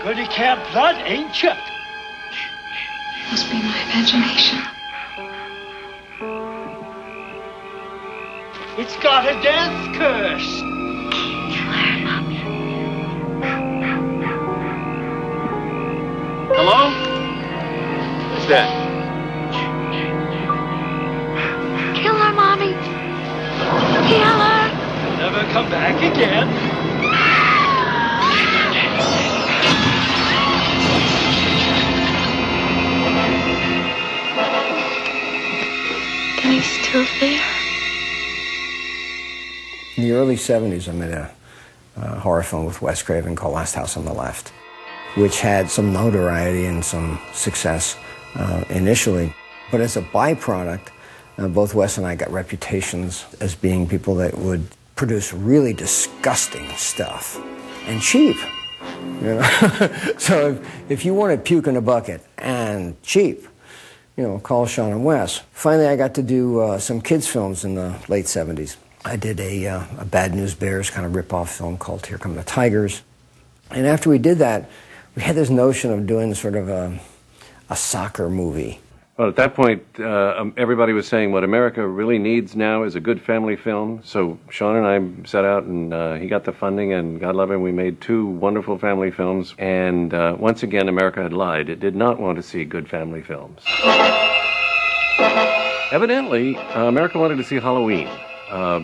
Good at Camp Blood, ain't you? Must be my imagination. It's got a death curse. Kill her, Mommy. Hello? Who's that? Kill her, Mommy. Kill her. You'll never come back again. And he's still there. In the early 70s, I made a horror film with Wes Craven called Last House on the Left, which had some notoriety and some success initially. But as a byproduct, both Wes and I got reputations as being people that would produce really disgusting stuff and cheap. You know? So if you wanted puke in a bucket and cheap, you know, call Sean and Wes. Finally, I got to do some kids' films in the late 70s. I did a Bad News Bears kind of rip-off film called Here Come the Tigers. And after we did that, we had this notion of doing sort of a soccer movie. Well, at that point, everybody was saying what America really needs now is a good family film. So Sean and I set out, and he got the funding, and God love him, we made 2 wonderful family films. And once again, America had lied. It did not want to see good family films. Evidently, America wanted to see Halloween.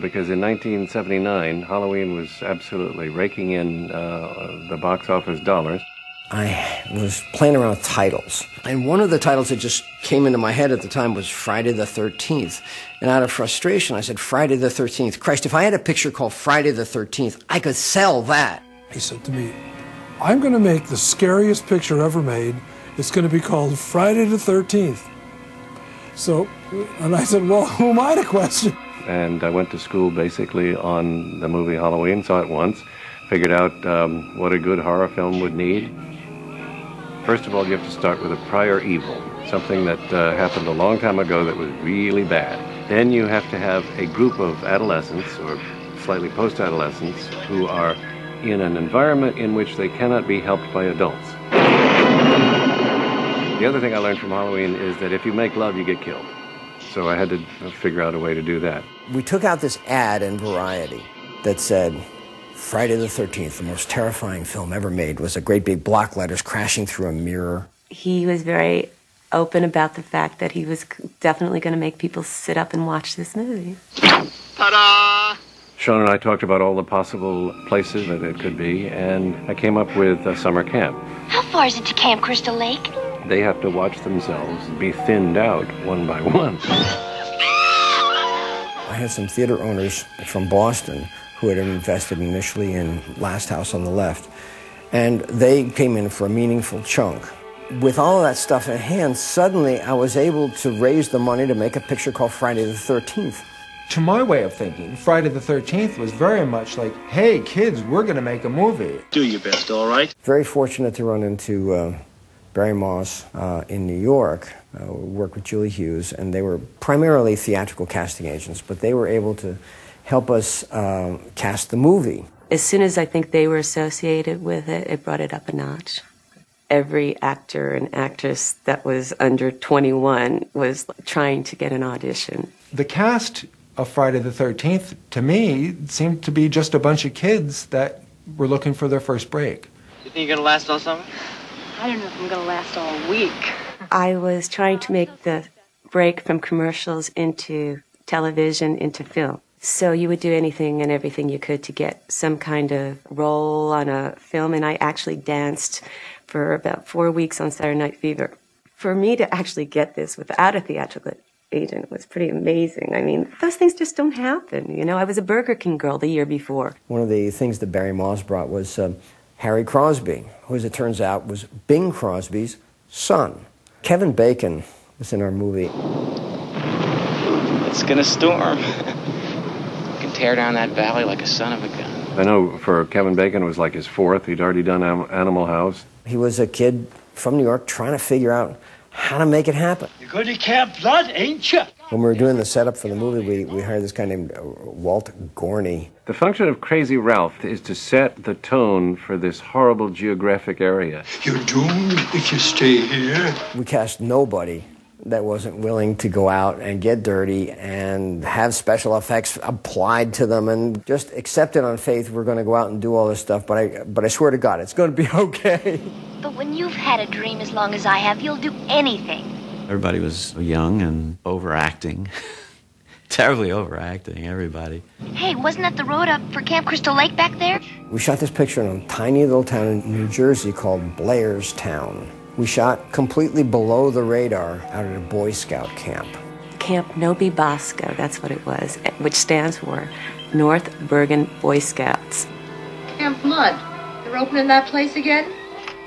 Because in 1979, Halloween was absolutely raking in the box office dollars. I was playing around with titles, and one of the titles that just came into my head at the time was Friday the 13th. And out of frustration, I said, Friday the 13th. Christ, if I had a picture called Friday the 13th, I could sell that. He said to me, I'm going to make the scariest picture ever made. It's going to be called Friday the 13th. So, and I said, well, who am I to question? And I went to school basically on the movie Halloween, saw it once, figured out what a good horror film would need. First of all, you have to start with a prior evil, something that happened a long time ago that was really bad. Then you have to have a group of adolescents, or slightly post-adolescents, who are in an environment in which they cannot be helped by adults. The other thing I learned from Halloween is that if you make love, you get killed. So I had to figure out a way to do that. We took out this ad in Variety that said, Friday the 13th, the most terrifying film ever made, was a great big block letters crashing through a mirror. He was very open about the fact that he was definitely going to make people sit up and watch this movie. Ta-da! Sean and I talked about all the possible places that it could be, and I came up with a summer camp. How far is it to Camp Crystal Lake? They have to watch themselves be thinned out one by one. I had some theater owners from Boston who had invested initially in Last House on the Left, and they came in for a meaningful chunk. With all of that stuff in hand, suddenly I was able to raise the money to make a picture called Friday the 13th. To my way of thinking, Friday the 13th was very much like, hey, kids, we're going to make a movie. Do your best, all right? Very fortunate to run into Barry Moss in New York, worked with Julie Hughes, and they were primarily theatrical casting agents, but they were able to help us cast the movie. As soon as I think they were associated with it, it brought it up a notch. Every actor and actress that was under 21 was trying to get an audition. The cast of Friday the 13th, to me, seemed to be just a bunch of kids that were looking for their first break. You think you're going to last all summer? I don't know if I'm going to last all week. I was trying to make the break from commercials into television, into film. So you would do anything and everything you could to get some kind of role on a film, and I actually danced for about 4 weeks on Saturday Night Fever. For me to actually get this without a theatrical agent was pretty amazing. I mean, those things just don't happen. You know, I was a Burger King girl the year before. One of the things that Barry Moss brought was Harry Crosby, who, as it turns out, was Bing Crosby's son. Kevin Bacon was in our movie. It's gonna storm. You can tear down that valley like a son of a gun. I know for Kevin Bacon, it was like his 4th. He'd already done Animal House. He was a kid from New York trying to figure out how to make it happen. You're going to Camp Blood, ain't you? When we were doing the setup for the movie, we hired this guy named Walt Gorney. The function of Crazy Ralph is to set the tone for this horrible geographic area. You're doomed if you stay here. We cast nobody that wasn't willing to go out and get dirty and have special effects applied to them and just accept it on faith we're going to go out and do all this stuff, but I swear to God, it's going to be okay. But when you've had a dream as long as I have, you'll do anything. Everybody was young and overacting. Terribly overacting, everybody. Hey, wasn't that the road up for Camp Crystal Lake back there? We shot this picture in a tiny little town in New Jersey called Blairstown. We shot completely below the radar out at a Boy Scout camp. Camp Nobi Bosco, that's what it was, which stands for North Bergen Boy Scouts. Camp Mud. They're opening that place again?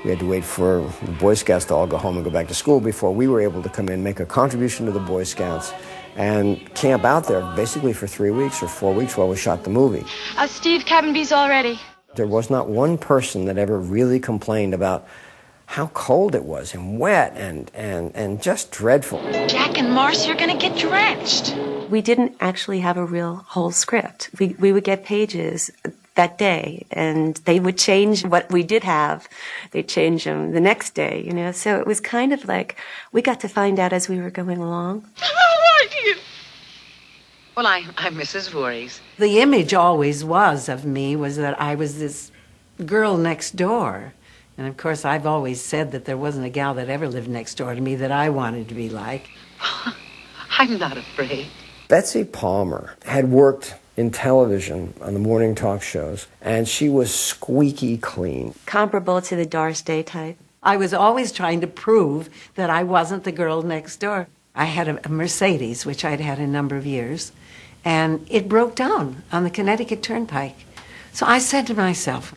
We had to wait for the Boy Scouts to all go home and go back to school before we were able to come in, make a contribution to the Boy Scouts, and camp out there basically for 3 weeks or 4 weeks while we shot the movie. Steve, cabin B's all ready. There was not one person that ever really complained about how cold it was and wet and just dreadful. Jack and Marcy are going to get drenched. We didn't actually have a real whole script. We would get pages that day, and they would change what we did have. They'd change them the next day, you know. So it was kind of like we got to find out as we were going along. How are you? Well, I'm Mrs. Voorhees. The image always was of me was that I was this girl next door. And of course, I've always said that there wasn't a gal that ever lived next door to me that I wanted to be like. I'm not afraid. Betsy Palmer had worked in television on the morning talk shows, and she was squeaky clean. Comparable to the Doris Day type. I was always trying to prove that I wasn't the girl next door. I had a Mercedes, which I'd had a number of years, and it broke down on the Connecticut Turnpike. So I said to myself,